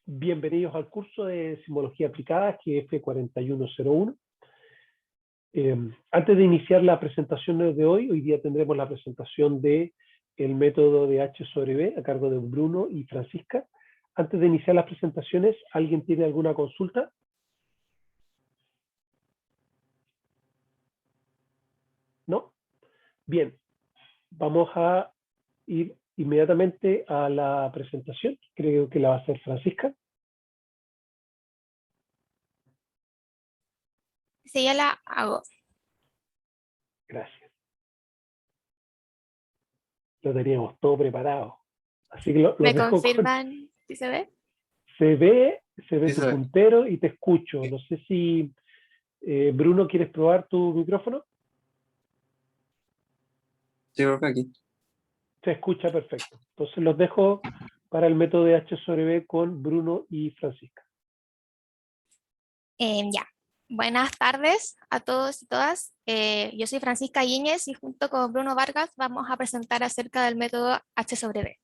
Bienvenidos al curso de Sismología Aplicada, GF4101. Antes de iniciar la presentación de hoy día tendremos la presentación de el método de H sobre B a cargo de Bruno y Francisca. Antes de iniciar las presentaciones, ¿alguien tiene alguna consulta? ¿No? Bien, vamos a ir inmediatamente a la presentación. Creo que la va a hacer Francisca. Sí, ya la hago. Gracias. Lo teníamos todo preparado. Así que lo ¿Me dejo con... confirman si se ve? Se ve Sí, tu se ve. puntero y te escucho. No sé si, Bruno, ¿quieres probar tu micrófono? Sí, creo que aquí. Se escucha perfecto. Entonces los dejo para el método de H sobre B con Bruno y Francisca. Ya. Buenas tardes a todos y todas. Yo soy Francisca Yíñez y junto con Bruno Vargas vamos a presentar acerca del método H sobre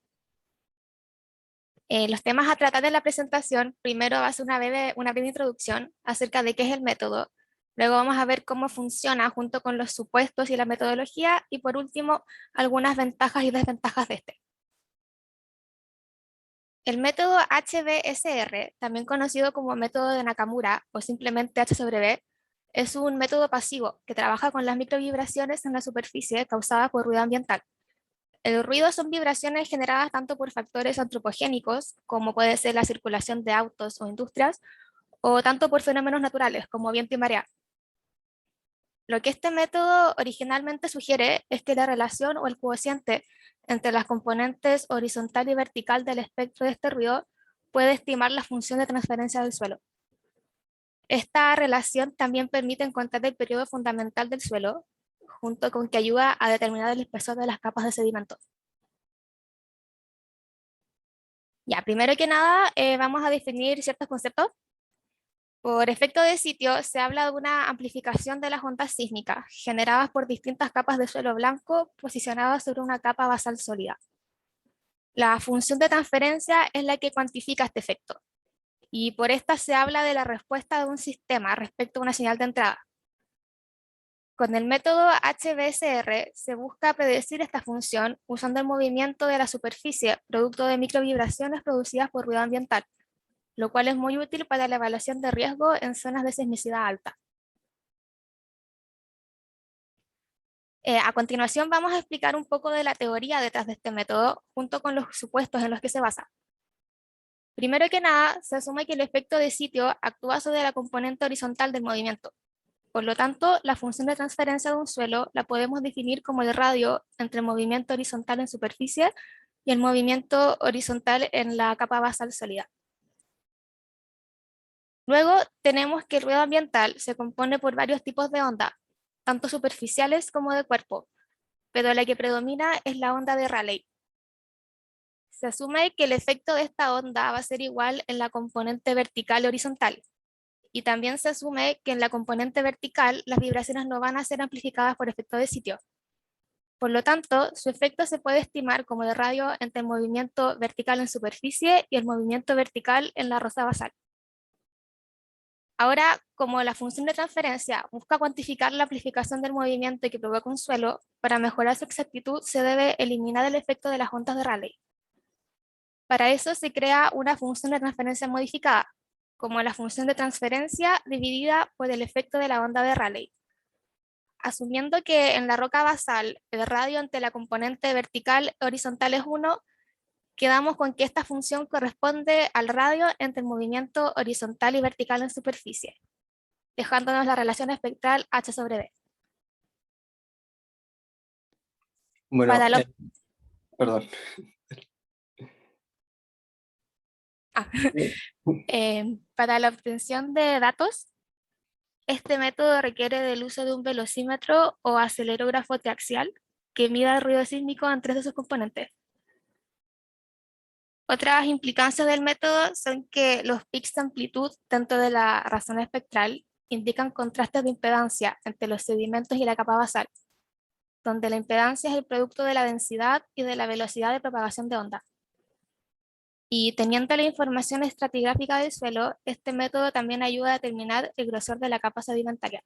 B. Los temas a tratar en la presentación, primero va a ser una breve introducción acerca de qué es el método. Luego vamos a ver cómo funciona junto con los supuestos y la metodología. Y por último, algunas ventajas y desventajas de este. El método HBSR, también conocido como método de Nakamura o simplemente H sobre B, es un método pasivo que trabaja con las microvibraciones en la superficie causadas por ruido ambiental. El ruido son vibraciones generadas tanto por factores antropogénicos, como puede ser la circulación de autos o industrias, o tanto por fenómenos naturales, como viento y marea. Lo que este método originalmente sugiere es que la relación o el cociente entre las componentes horizontal y vertical del espectro de este ruido puede estimar la función de transferencia del suelo. Esta relación también permite encontrar el periodo fundamental del suelo, junto con que ayuda a determinar el espesor de las capas de sedimento. Ya, primero que nada, vamos a definir ciertos conceptos. Por efecto de sitio, se habla de una amplificación de las ondas sísmicas generadas por distintas capas de suelo blanco posicionadas sobre una capa basal sólida. La función de transferencia es la que cuantifica este efecto, y por esta se habla de la respuesta de un sistema respecto a una señal de entrada. Con el método HBSR se busca predecir esta función usando el movimiento de la superficie producto de microvibraciones producidas por ruido ambiental, lo cual es muy útil para la evaluación de riesgo en zonas de sismicidad alta. A continuación vamos a explicar un poco de la teoría detrás de este método, junto con los supuestos en los que se basa. Primero que nada, se asume que el efecto de sitio actúa sobre la componente horizontal del movimiento. Por lo tanto, la función de transferencia de un suelo la podemos definir como el radio entre el movimiento horizontal en superficie y el movimiento horizontal en la capa basal sólida. Luego tenemos que el ruido ambiental se compone por varios tipos de ondas, tanto superficiales como de cuerpo, pero la que predomina es la onda de Rayleigh. Se asume que el efecto de esta onda va a ser igual en la componente vertical y horizontal, y también se asume que en la componente vertical las vibraciones no van a ser amplificadas por efecto de sitio. Por lo tanto, su efecto se puede estimar como el radio entre el movimiento vertical en superficie y el movimiento vertical en la rosa basal. Ahora, como la función de transferencia busca cuantificar la amplificación del movimiento que provoca un suelo, para mejorar su exactitud se debe eliminar el efecto de las ondas de Rayleigh. Para eso se crea una función de transferencia modificada, como la función de transferencia dividida por el efecto de la onda de Rayleigh. Asumiendo que en la roca basal el radio entre la componente vertical y horizontal es 1, quedamos con que esta función corresponde al radio entre el movimiento horizontal y vertical en superficie, dejándonos la relación espectral H sobre B. Bueno, Para perdón. Para la obtención de datos, este método requiere del uso de un velocímetro o acelerógrafo triaxial que mida el ruido sísmico en 3 de sus componentes. Otras implicancias del método son que los pics de amplitud dentro de la razón espectral indican contrastes de impedancia entre los sedimentos y la capa basal, donde la impedancia es el producto de la densidad y de la velocidad de propagación de onda. Y teniendo la información estratigráfica del suelo, este método también ayuda a determinar el grosor de la capa sedimentaria.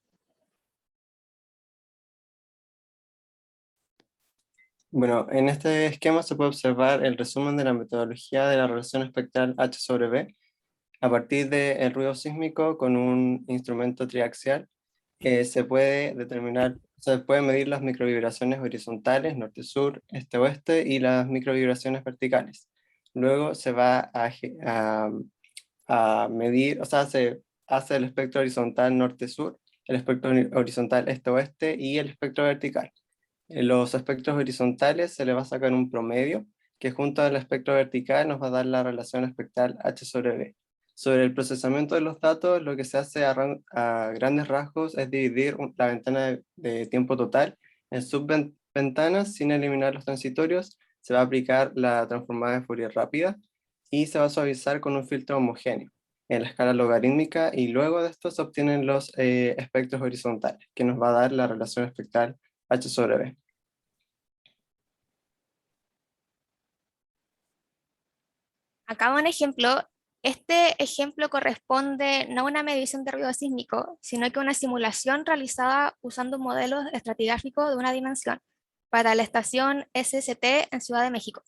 Bueno, en este esquema se puede observar el resumen de la metodología de la relación espectral H sobre B a partir del ruido sísmico con un instrumento triaxial. Se puede determinar, se puede medir las microvibraciones horizontales, norte-sur, este-oeste, y las microvibraciones verticales. Luego se va a medir, o sea, se hace el espectro horizontal norte-sur, el espectro horizontal este-oeste y el espectro vertical. En los espectros horizontales se le va a sacar un promedio que junto al espectro vertical nos va a dar la relación espectral H sobre B. Sobre el procesamiento de los datos, lo que se hace a grandes rasgos es dividir la ventana de tiempo total en subventanas sin eliminar los transitorios. Se va a aplicar la transformada de Fourier rápida y se va a suavizar con un filtro homogéneo en la escala logarítmica, y luego de esto se obtienen los espectros horizontales, que nos va a dar la relación espectral H sobre B. Acá un ejemplo. Este ejemplo corresponde no a una medición de ruido sísmico, sino que a una simulación realizada usando un modelo estratigráfico de una dimensión para la estación SST en Ciudad de México.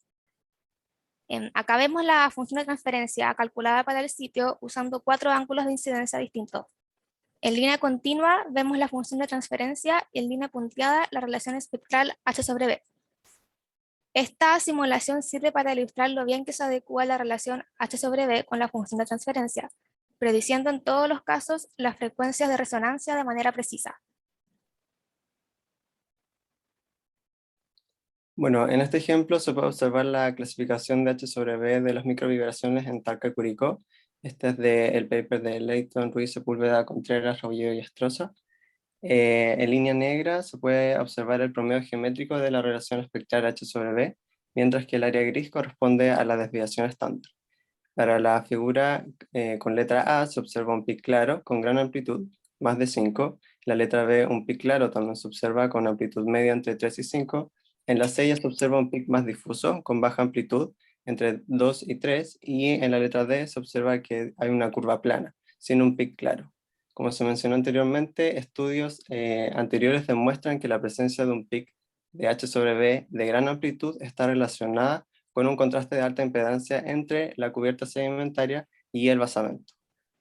Acá vemos la función de transferencia calculada para el sitio usando 4 ángulos de incidencia distintos. En línea continua vemos la función de transferencia y en línea punteada la relación espectral H sobre B. Esta simulación sirve para ilustrar lo bien que se adecua la relación H sobre B con la función de transferencia, prediciendo en todos los casos las frecuencias de resonancia de manera precisa. Bueno, en este ejemplo se puede observar la clasificación de H sobre B de las microvibraciones en Talca-Curicó. Este es del paper de Leighton, Ruiz, Sepúlveda, Contreras, Rebolledo y Astroza. En línea negra se puede observar el promedio geométrico de la relación espectral H sobre B, mientras que el área gris corresponde a la desviación estándar. Para la figura con letra A se observa un pic claro con gran amplitud, más de 5. La letra B, un pic claro, también se observa con amplitud media entre 3 y 5. En la C ya se observa un pic más difuso, con baja amplitud, entre 2 y 3. Y en la letra D se observa que hay una curva plana, sin un pic claro. Como se mencionó anteriormente, estudios anteriores demuestran que la presencia de un pic de H sobre B de gran amplitud está relacionada con un contraste de alta impedancia entre la cubierta sedimentaria y el basamento.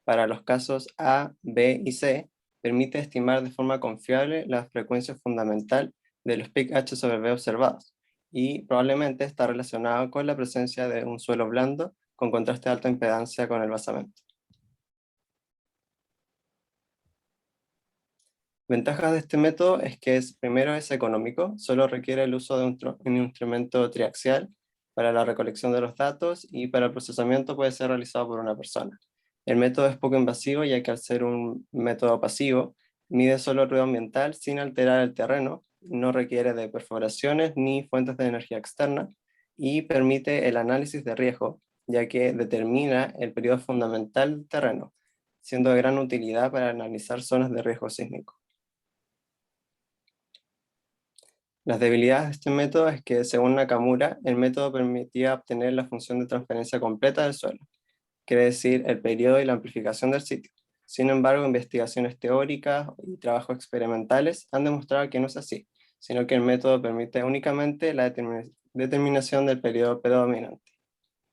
Para los casos A, B y C, permite estimar de forma confiable la frecuencia fundamental de los pic H sobre B observados, y probablemente está relacionado con la presencia de un suelo blando con contraste de alta impedancia con el basamento. Ventajas de este método es que primero es económico, solo requiere el uso de un instrumento triaxial para la recolección de los datos, y para el procesamiento puede ser realizado por una persona. El método es poco invasivo, ya que al ser un método pasivo, mide solo el ruido ambiental sin alterar el terreno, no requiere de perforaciones ni fuentes de energía externa, y permite el análisis de riesgo, ya que determina el periodo fundamental del terreno, siendo de gran utilidad para analizar zonas de riesgo sísmico. Las debilidades de este método es que, según Nakamura, el método permitía obtener la función de transferencia completa del suelo, quiere decir el periodo y la amplificación del sitio. Sin embargo, investigaciones teóricas y trabajos experimentales han demostrado que no es así, sino que el método permite únicamente la determinación del periodo predominante.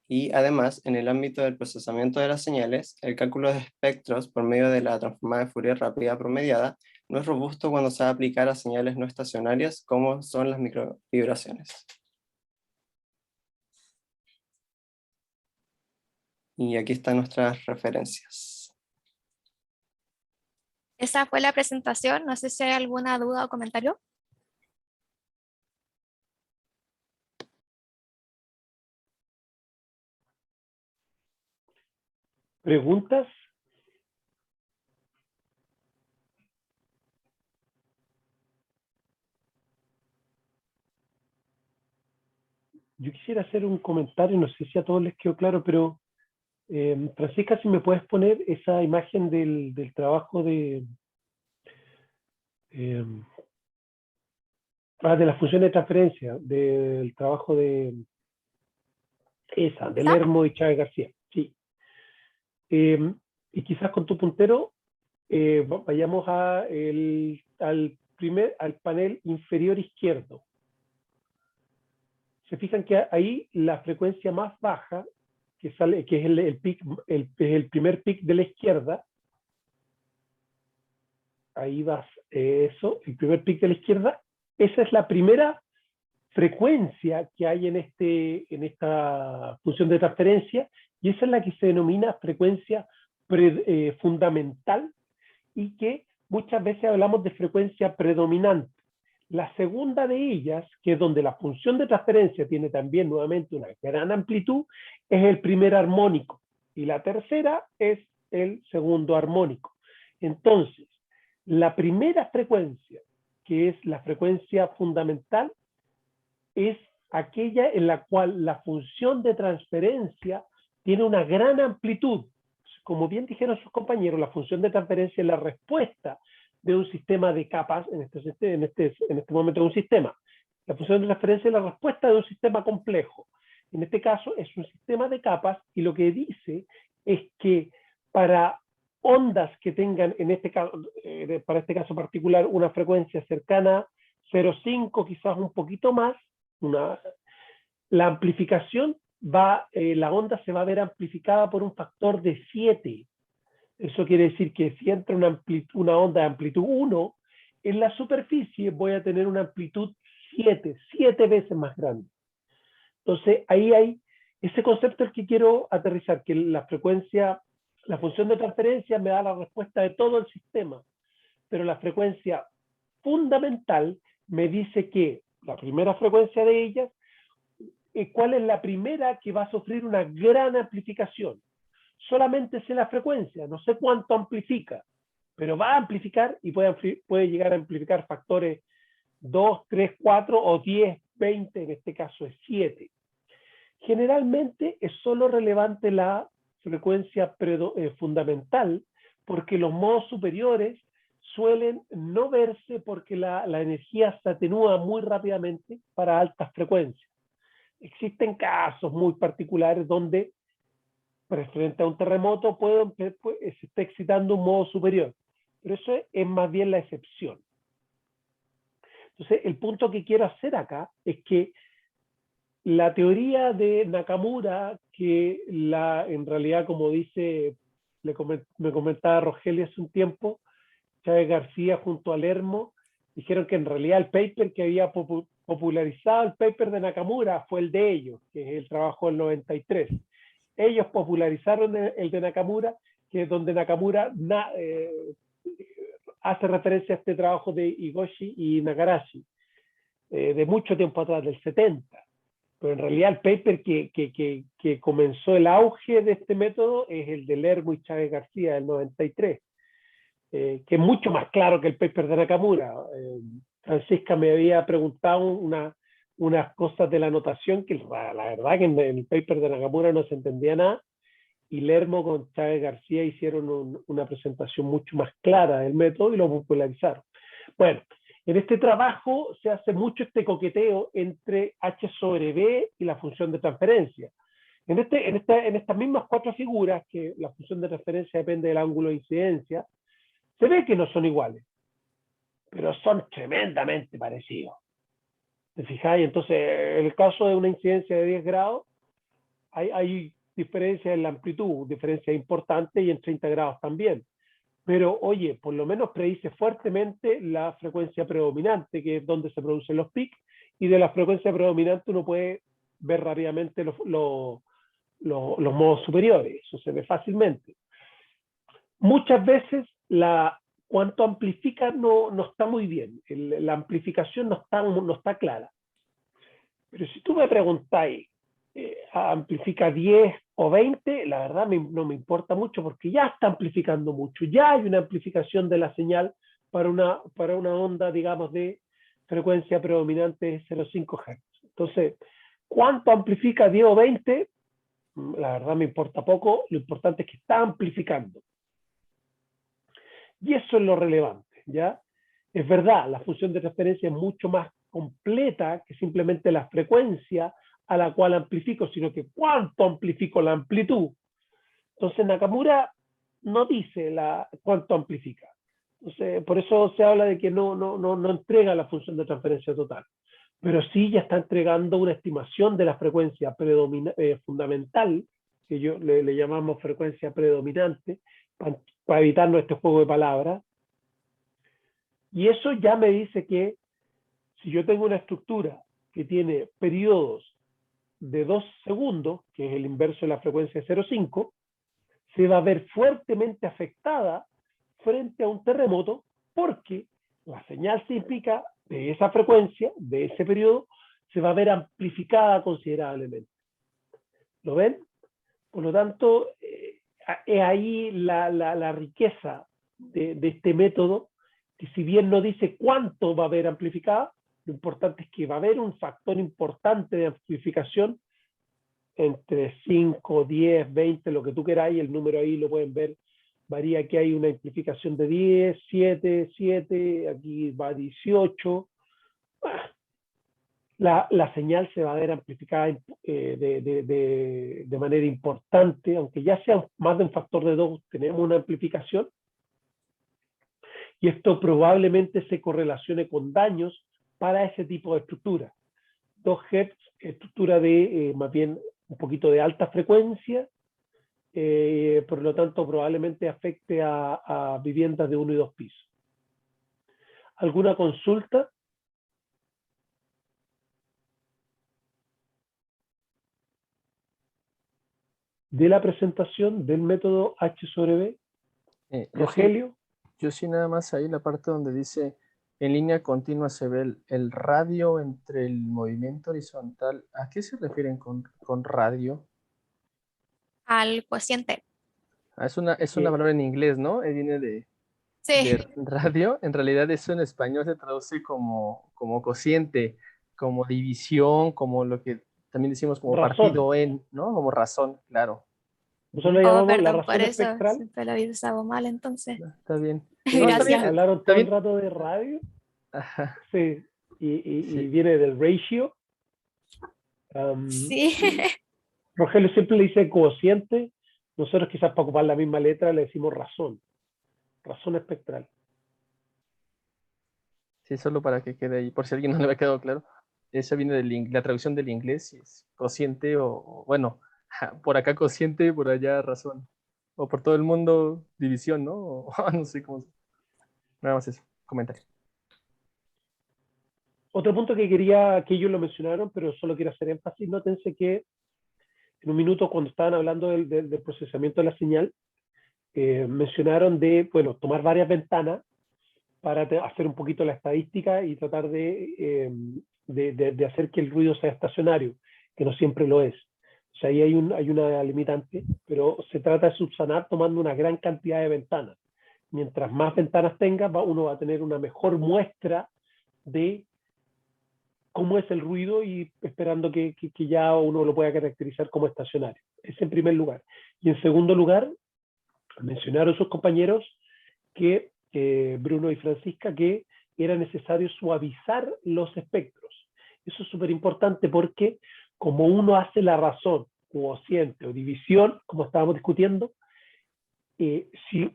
Y además, en el ámbito del procesamiento de las señales, el cálculo de espectros por medio de la transformada de Fourier rápida promediada no es robusto cuando se va a aplicar a señales no estacionarias como son las microvibraciones. Y aquí están nuestras referencias. Esa fue la presentación. No sé si hay alguna duda o comentario. ¿Preguntas? Yo quisiera hacer un comentario, no sé si a todos les quedó claro, pero Francisca, si me puedes poner esa imagen del trabajo de la función de transferencia, del trabajo Esa, de ¿Esa? Lermo y Chávez García, sí. Y quizás con tu puntero vayamos al panel inferior izquierdo. Se fijan que ahí la frecuencia más baja, que sale, que es el primer pic de la izquierda, ahí vas, eso, el primer pic de la izquierda, esa es la primera frecuencia que hay en esta función de transferencia, y esa es la que se denomina frecuencia fundamental, y que muchas veces hablamos de frecuencia predominante. La segunda de ellas, que es donde la función de transferencia tiene también nuevamente una gran amplitud, es el primer armónico, y la tercera es el segundo armónico. Entonces, la primera frecuencia, que es la frecuencia fundamental, es aquella en la cual la función de transferencia tiene una gran amplitud. Como bien dijeron sus compañeros, la función de transferencia es la respuesta de un sistema de capas, en este momento de un sistema. La función de transferencia es la respuesta de un sistema complejo. En este caso es un sistema de capas, y lo que dice es que para ondas que tengan, en este caso, para este caso particular, una frecuencia cercana a 0,5, quizás un poquito más, la amplificación la onda se va a ver amplificada por un factor de 7. Eso quiere decir que si entra una onda de amplitud 1, en la superficie voy a tener una amplitud 7 veces más grande. Entonces ahí hay ese concepto el que quiero aterrizar, que la función de transferencia me da la respuesta de todo el sistema, pero la frecuencia fundamental me dice que la primera frecuencia de ellas, ¿cuál es la primera que va a sufrir una gran amplificación? Solamente sé la frecuencia, no sé cuánto amplifica, pero va a amplificar, y puede llegar a amplificar factores 2, 3, 4 o 10, 20, en este caso es 7. Generalmente es solo relevante la frecuencia fundamental, porque los modos superiores suelen no verse porque la energía se atenúa muy rápidamente para altas frecuencias. Existen casos muy particulares donde, frente a un terremoto, se está excitando un modo superior, pero eso es más bien la excepción. Entonces, el punto que quiero hacer acá es que la teoría de Nakamura, que en realidad, como me comentaba Rogelio hace un tiempo, Chávez García junto a Lermo, dijeron que en realidad el paper que había popularizado el paper de Nakamura fue el de ellos, que es el trabajo del 93. Ellos popularizaron el de Nakamura, que es donde Nakamura hace referencia a este trabajo de Higoshi y Nakarashi, de mucho tiempo atrás, del 70. Pero en realidad el paper que comenzó el auge de este método es el de Lermo y Chávez García del 93, que es mucho más claro que el paper de Nakamura. Francisca me había preguntado unas cosas de la notación que la verdad que en el paper de Nakamura no se entendía nada, y Lermo con Chávez García hicieron una presentación mucho más clara del método y lo popularizaron. Bueno, en este trabajo se hace mucho este coqueteo entre H sobre B y la función de transferencia. En estas mismas 4 figuras, que la función de transferencia depende del ángulo de incidencia, se ve que no son iguales, pero son tremendamente parecidos. ¿Te fijáis? Entonces, en el caso de una incidencia de 10 grados, hay diferencias en la amplitud, diferencias importantes, y en 30 grados también. Pero, oye, por lo menos predice fuertemente la frecuencia predominante, que es donde se producen los pics, y de la frecuencia predominante uno puede ver rápidamente los modos superiores. Eso se ve fácilmente. Muchas veces cuánto amplifica no está muy bien. La amplificación no está clara. Pero si tú me preguntáis, amplifica 10 o 20, la verdad no me importa mucho, porque ya está amplificando mucho. Ya hay una amplificación de la señal para una onda, digamos, de frecuencia predominante de 0,5 Hz. Entonces, ¿cuánto amplifica 10 o 20? La verdad me importa poco. Lo importante es que está amplificando. Y eso es lo relevante, ¿ya? Es verdad, la función de transferencia es mucho más completa que simplemente la frecuencia a la cual amplifico, sino que cuánto amplifico la amplitud. Entonces Nakamura no dice cuánto amplifica. Entonces, por eso se habla de que no entrega la función de transferencia total. Pero sí ya está entregando una estimación de la frecuencia fundamental, que le llamamos frecuencia predominante, para evitarnos este juego de palabras. Y eso ya me dice que si yo tengo una estructura que tiene periodos de 2 segundos, que es el inverso de la frecuencia de 0,5, se va a ver fuertemente afectada frente a un terremoto porque la señal sísmica de esa frecuencia, de ese periodo, se va a ver amplificada considerablemente. ¿Lo ven? Por lo tanto, es ahí la riqueza de este método, que si bien no dice cuánto va a haber amplificada, lo importante es que va a haber un factor importante de amplificación entre 5, 10, 20, lo que tú queráis, el número ahí lo pueden ver, varía que hay una amplificación de 10, 7, aquí va 18. La señal se va a ver amplificada de manera importante, aunque ya sea más de un factor de 2, tenemos una amplificación, y esto probablemente se correlacione con daños para ese tipo de estructura. 2 Hz, estructura de más bien un poquito de alta frecuencia, por lo tanto probablemente afecte a viviendas de 1 y 2 pisos. ¿Alguna consulta? De la presentación del método H sobre B. Rogelio. Yo sí nada más ahí la parte donde dice en línea continua se ve el radio entre el movimiento horizontal. ¿A qué se refieren con radio? Al cociente. Es una palabra en inglés, ¿no? Viene de radio. En realidad eso en español se traduce como cociente, como división, como lo que también decimos como razón. Partido en, ¿no? Como razón, claro. Nosotros le llamamos la razón por eso, espectral. siempre lo habéis usado mal entonces. Está bien. No, gracias. Hablaron todo el rato de radio. Ajá. Sí, y viene del ratio. Sí. Rogelio siempre le dice cociente. Nosotros quizás para ocupar la misma letra le decimos razón. Razón espectral. Sí, solo para que quede ahí, por si a alguien no le había quedado claro. Esa viene la traducción del inglés, es cociente bueno, por acá cociente y por allá razón. O por todo el mundo división, ¿no? No sé cómo. Nada más eso, comentario. Otro punto que quería que ellos lo mencionaron, pero solo quiero hacer énfasis, nótense que en un minuto cuando estaban hablando del procesamiento de la señal, mencionaron de, bueno, tomar varias ventanas para hacer un poquito la estadística y tratar de hacer que el ruido sea estacionario, que no siempre lo es. O sea, ahí hay una limitante, pero se trata de subsanar tomando una gran cantidad de ventanas. Mientras más ventanas tenga, uno va a tener una mejor muestra de cómo es el ruido y esperando que ya uno lo pueda caracterizar como estacionario. Es en primer lugar. Y en segundo lugar, mencionaron sus compañeros que Bruno y Francisca, que era necesario suavizar los espectros. Eso es súper importante porque como uno hace la razón, cociente o división, como estábamos discutiendo, si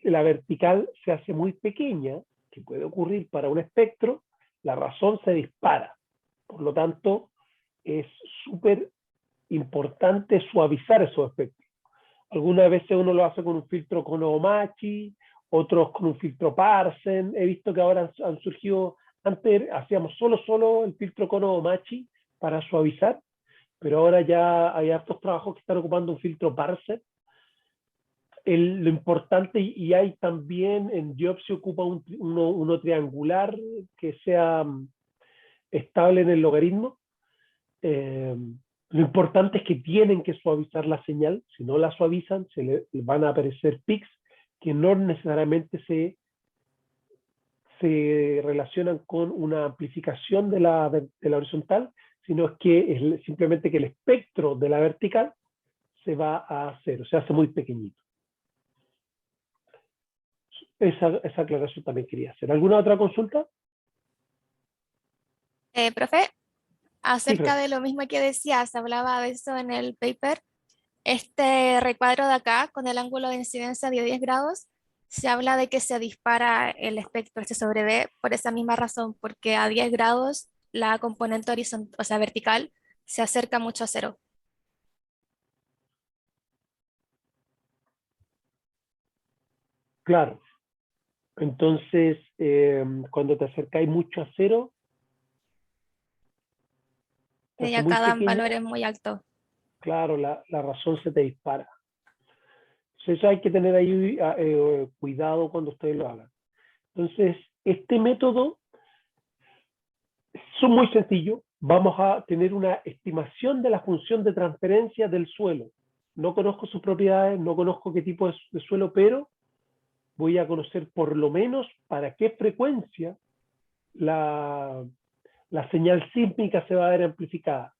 la vertical se hace muy pequeña, que puede ocurrir para un espectro, la razón se dispara. Por lo tanto, es súper importante suavizar esos espectros. Algunas veces uno lo hace con un filtro Konomachi, otros con un filtro Parsen. He visto que ahora han surgido, antes hacíamos solo el filtro Konomachi para suavizar, pero ahora ya hay hartos trabajos que están ocupando un filtro Parsen. Lo importante, y hay también en Job se ocupa uno triangular que sea estable en el logaritmo. Lo importante es que tienen que suavizar la señal. Si no la suavizan, le van a aparecer pics que no necesariamente se relacionan con una amplificación de la horizontal, sino es que es simplemente que el espectro de la vertical se va a hacer, o sea, se hace muy pequeñito. Esa aclaración también quería hacer. ¿Alguna otra consulta? Profe, Acerca Fer. de lo mismo que decías, hablaba de eso en el paper. Este recuadro de acá, con el ángulo de incidencia de 10 grados, se habla de que se dispara el espectro H sobre B por esa misma razón, porque a 10 grados la componente horizontal, o sea, vertical, se acerca mucho a cero. Claro. Entonces, cuando te acercáis mucho a cero, te Y hace acá muy dan pequeña, valores muy altos. claro, la razón se te dispara. Entonces, eso hay que tener ahí cuidado cuando ustedes lo hagan. Entonces, este método es muy sencillo. Vamos a tener una estimación de la función de transferencia del suelo. No conozco sus propiedades, no conozco qué tipo de suelo, pero voy a conocer por lo menos para qué frecuencia la, la señal sísmica se va a ver amplificada.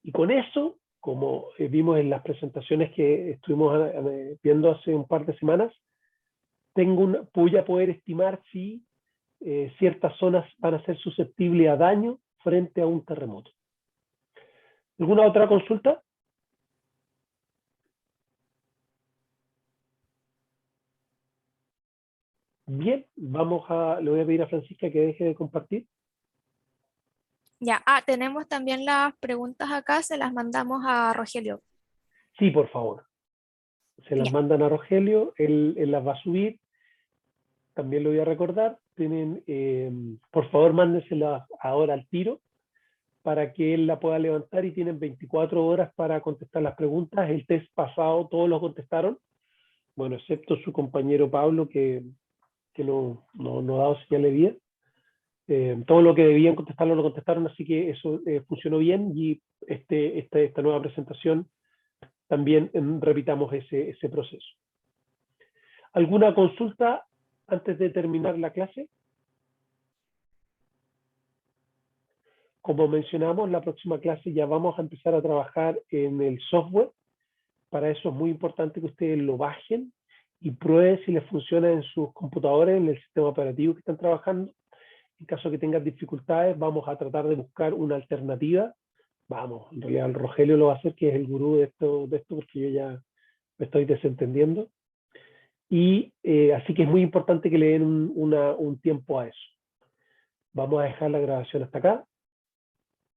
Y con eso, como vimos en las presentaciones que estuvimos viendo hace un par de semanas, voy a poder estimar si ciertas zonas van a ser susceptibles a daño frente a un terremoto. ¿Alguna otra consulta? Bien, le voy a pedir a Francisca que deje de compartir. Ya, tenemos también las preguntas acá, se las mandamos a Rogelio. Sí, por favor. Se las Ya, mandan a Rogelio, él las va a subir. También lo voy a recordar. Por favor, mándenselas ahora al tiro para que él la pueda levantar y tienen 24 horas para contestar las preguntas. El test pasado todos lo contestaron, bueno, excepto su compañero Pablo que no ha dado señal de vida. Todo lo que debían contestarlo lo contestaron, así que eso funcionó bien y esta nueva presentación también repitamos ese proceso. ¿Alguna consulta antes de terminar la clase? Como mencionamos, la próxima clase ya vamos a empezar a trabajar en el software. Para eso es muy importante que ustedes lo bajen y prueben si les funciona en sus computadores, en el sistema operativo que están trabajando. En caso que tengan dificultades, vamos a tratar de buscar una alternativa. Vamos, en realidad el Rogelio lo va a hacer, que es el gurú de esto porque yo ya me estoy desentendiendo. Y así que es muy importante que le den un tiempo a eso. Vamos a dejar la grabación hasta acá.